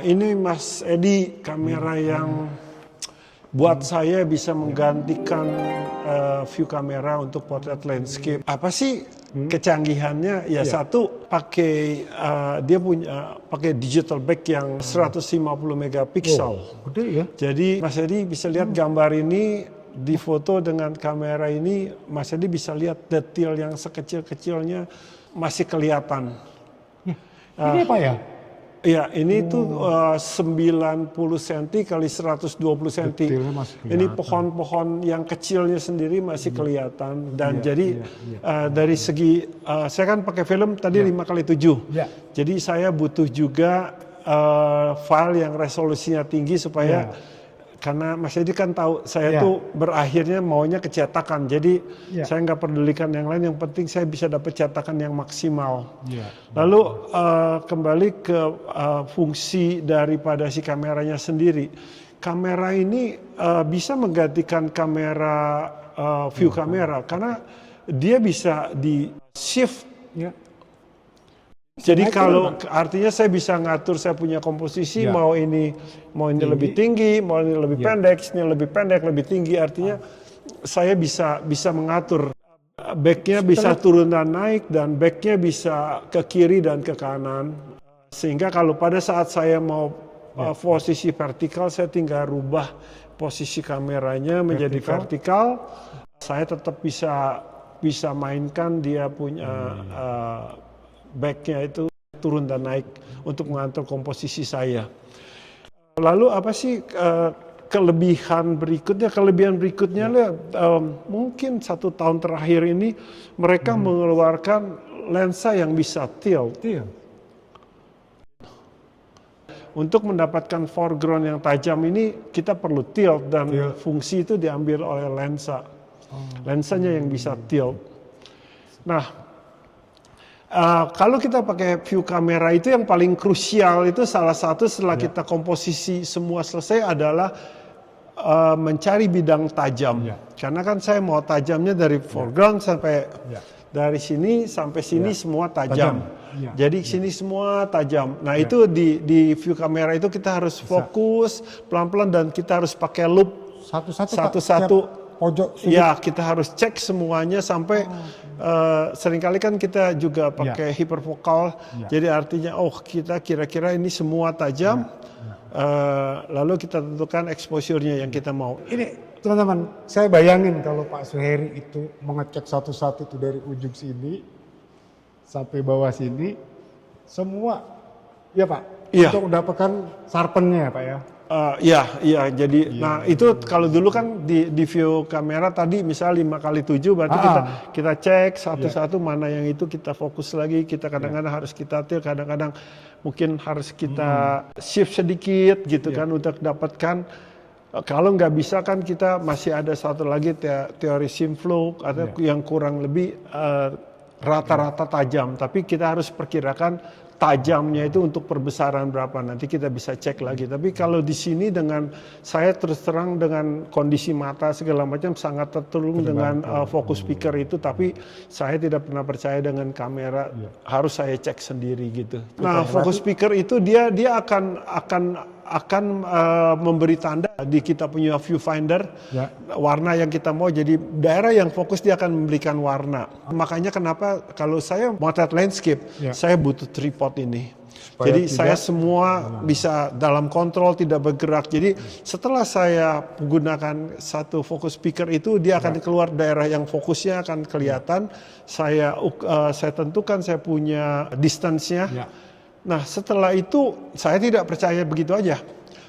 Ini Mas Edi kamera yang buat saya bisa menggantikan view kamera untuk portrait landscape. Apa sih kecanggihannya? Ya satu pakai dia punya pakai digital back yang 150 megapiksel. Gede ya. Jadi Mas Edi bisa lihat gambar ini di foto dengan kamera ini, Mas Edi bisa lihat detail yang sekecil-kecilnya masih kelihatan. Ini apa ya? Iya, ini tuh 90 cm kali 120 cm. Ini pohon-pohon yang kecilnya sendiri masih kelihatan. Dan dari segi, saya kan pakai film tadi 5x7. Jadi saya butuh juga file yang resolusinya tinggi supaya, karena Mas Edi kan tahu saya tuh berakhirnya maunya kecetakan. Jadi saya nggak pedulikan yang lain, yang penting saya bisa dapat cetakan yang maksimal. Lalu kembali ke fungsi daripada si kameranya sendiri. Kamera ini bisa menggantikan kamera view kamera karena dia bisa di shift. Jadi kalau artinya saya bisa ngatur, saya punya komposisi mau ini lebih tinggi, mau ini lebih pendek, ini lebih pendek, lebih tinggi. Artinya saya bisa mengatur backnya bisa turun dan naik, dan backnya bisa ke kiri dan ke kanan. Sehingga kalau pada saat saya mau posisi vertikal, saya tinggal rubah posisi kameranya menjadi vertikal. Saya tetap bisa mainkan dia punya backnya itu turun dan naik untuk mengatur komposisi saya. Lalu apa sih kelebihan berikutnya? Kelebihan berikutnya mungkin 1 tahun terakhir ini mereka mengeluarkan lensa yang bisa tilt. Untuk mendapatkan foreground yang tajam ini kita perlu tilt, dan fungsi itu diambil oleh lensa. Lensanya yang bisa tilt. Nah, kalau kita pakai view kamera itu yang paling krusial itu salah satu setelah kita komposisi semua selesai adalah mencari bidang tajam. Karena kan saya mau tajamnya dari foreground sampai dari sini sampai sini semua tajam. Jadi sini semua tajam. Nah itu di view kamera itu kita harus fokus pelan-pelan, dan kita harus pakai loop satu-satu. Pojok sudut. Ya, kita harus cek semuanya sampai seringkali kan kita juga pakai hiperfokal. Jadi artinya kita kira-kira ini semua tajam. Lalu kita tentukan exposure-nya yang kita mau. Ini teman-teman, saya bayangin kalau Pak Suheri itu mengecek satu-satu itu dari ujung sini sampai bawah sini, semua, ya Pak, untuk mendapatkan sharpennya ya Pak ya. Jadi nah itu kalau dulu kan di view kamera tadi misalnya 5x7 berarti kita cek satu-satu mana yang itu kita fokus lagi, kita kadang-kadang harus kita tilt, kadang-kadang mungkin harus kita shift sedikit gitu kan untuk dapatkan. Kalau nggak bisa kan kita masih ada satu lagi teori Simflow atau yang kurang lebih rata-rata tajam, tapi kita harus perkirakan tajamnya itu untuk perbesaran berapa, nanti kita bisa cek lagi. Tapi kalau di sini dengan saya terus terang dengan kondisi mata segala macam sangat tertolong dengan focus speaker itu, tapi saya tidak pernah percaya dengan kamera, harus saya cek sendiri gitu. Nah, focus speaker itu dia akan memberi tanda di kita punya viewfinder warna yang kita mau, jadi daerah yang fokus dia akan memberikan warna. Makanya kenapa kalau saya motret landscape saya butuh tripod ini. Jadi saya semua bisa dalam kontrol, tidak bergerak. Jadi setelah saya menggunakan satu focus speaker itu, dia akan keluar daerah yang fokusnya akan kelihatan. Saya tentukan saya punya distance-nya. Nah setelah itu saya tidak percaya begitu aja.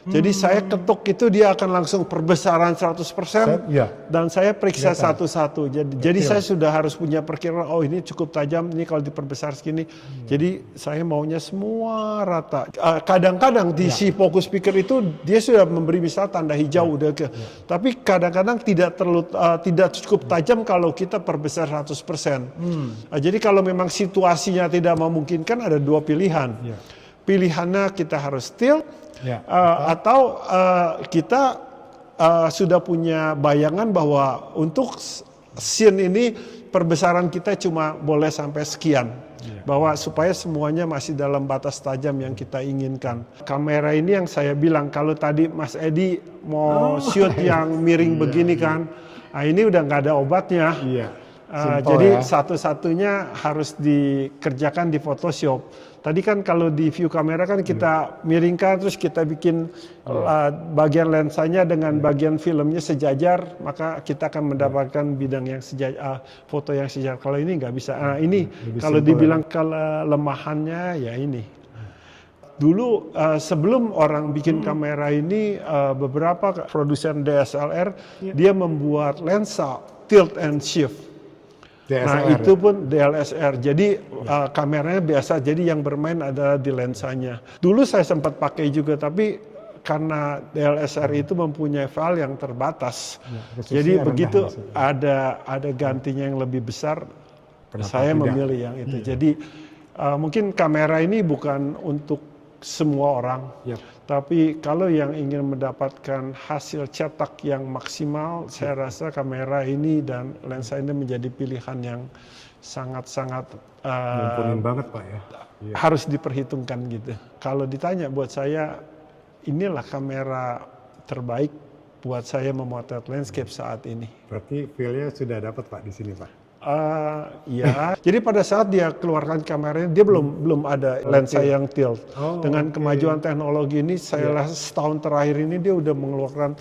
Jadi saya ketuk itu dia akan langsung perbesaran 100% dan saya periksa satu-satu. Jadi saya sudah harus punya perkiraan, ini cukup tajam, ini kalau diperbesar segini. Jadi saya maunya semua rata. Kadang-kadang di si focus speaker itu dia sudah memberi misal tanda hijau tapi kadang-kadang tidak cukup tajam kalau kita perbesar 100%. Jadi kalau memang situasinya tidak memungkinkan ada dua pilihan. Pilihannya kita harus tilt, atau kita sudah punya bayangan bahwa untuk scene ini perbesaran kita cuma boleh sampai sekian. bahwa supaya semuanya masih dalam batas tajam yang kita inginkan. Kamera ini yang saya bilang, kalau tadi Mas Edi mau shoot yang miring begini kan, nah ini udah nggak ada obatnya. Jadi satu-satunya harus dikerjakan di Photoshop. Tadi kan kalau di view kamera kan kita miringkan, terus kita bikin bagian lensanya dengan bagian filmnya sejajar, maka kita akan mendapatkan bidang yang sejajar, foto yang sejajar. Kalau ini nggak bisa. Nah ini kalau dibilang kelemahannya ya ini. Dulu sebelum orang bikin kamera ini, beberapa produsen DSLR dia membuat lensa tilt and shift. Nah itu pun DLSR, jadi kameranya biasa, jadi yang bermain adalah di lensanya. Dulu saya sempat pakai juga, tapi karena DLSR itu mempunyai file yang terbatas, jadi begitu ada gantinya yang lebih besar, saya memilih yang itu. Jadi mungkin kamera ini bukan untuk semua orang, tapi kalau yang ingin mendapatkan hasil cetak yang maksimal, saya rasa kamera ini dan lensa ini menjadi pilihan yang sangat-sangat banget Pak ya. Harus diperhitungkan gitu. Kalau ditanya buat saya, inilah kamera terbaik buat saya memotret landscape saat ini. Berarti feel-nya sudah dapat Pak di sini Pak? Ya, jadi pada saat dia keluarkan kameranya, dia belum ada lensa yang tilt. Dengan kemajuan teknologi ini, saya rasa setahun terakhir ini dia udah mengeluarkan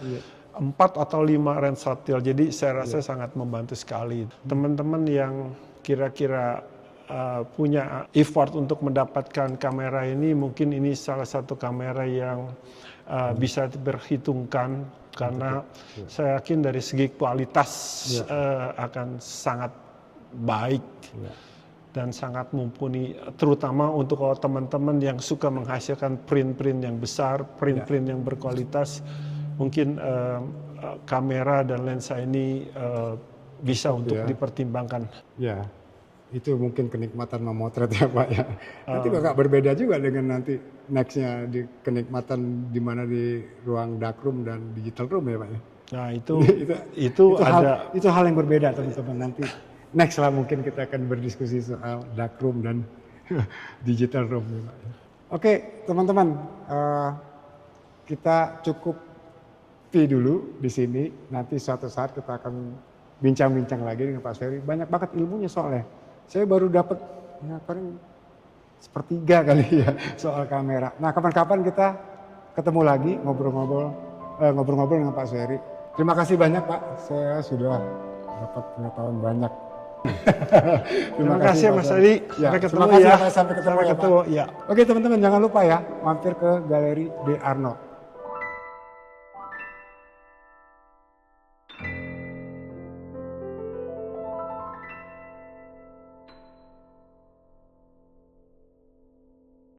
4 atau 5 lensa tilt. Jadi saya rasa sangat membantu sekali. Teman-teman yang kira-kira punya effort untuk mendapatkan kamera ini, mungkin ini salah satu kamera yang bisa diperhitungkan, karena saya yakin dari segi kualitas akan sangat baik dan sangat mumpuni, terutama untuk teman-teman yang suka menghasilkan print-print yang besar, print-print yang berkualitas. Mungkin kamera dan lensa ini bisa untuk dipertimbangkan. Ya, itu mungkin kenikmatan memotret ya Pak ya. Nanti bakal berbeda juga dengan nanti nextnya di kenikmatan di mana di ruang darkroom dan digital room ya Pak ya. Nah itu hal yang berbeda teman-teman. Nanti next lah mungkin kita akan berdiskusi soal darkroom dan digital room. Oke teman-teman, kita cukup dulu di sini. Nanti suatu saat kita akan bincang-bincang lagi dengan Pak Ferry. Banyak banget ilmunya soalnya. Saya baru dapat paling sepertiga kali ya soal kamera. Nah kapan-kapan kita ketemu lagi ngobrol-ngobrol dengan Pak Ferry. Terima kasih banyak Pak. Saya sudah dapat pengetahuan banyak. Terima kasih Mas Adi. Sampai ketemu ya. Sampai ketemu ya. Oke teman-teman, jangan lupa ya mampir ke Galeri D. Arno.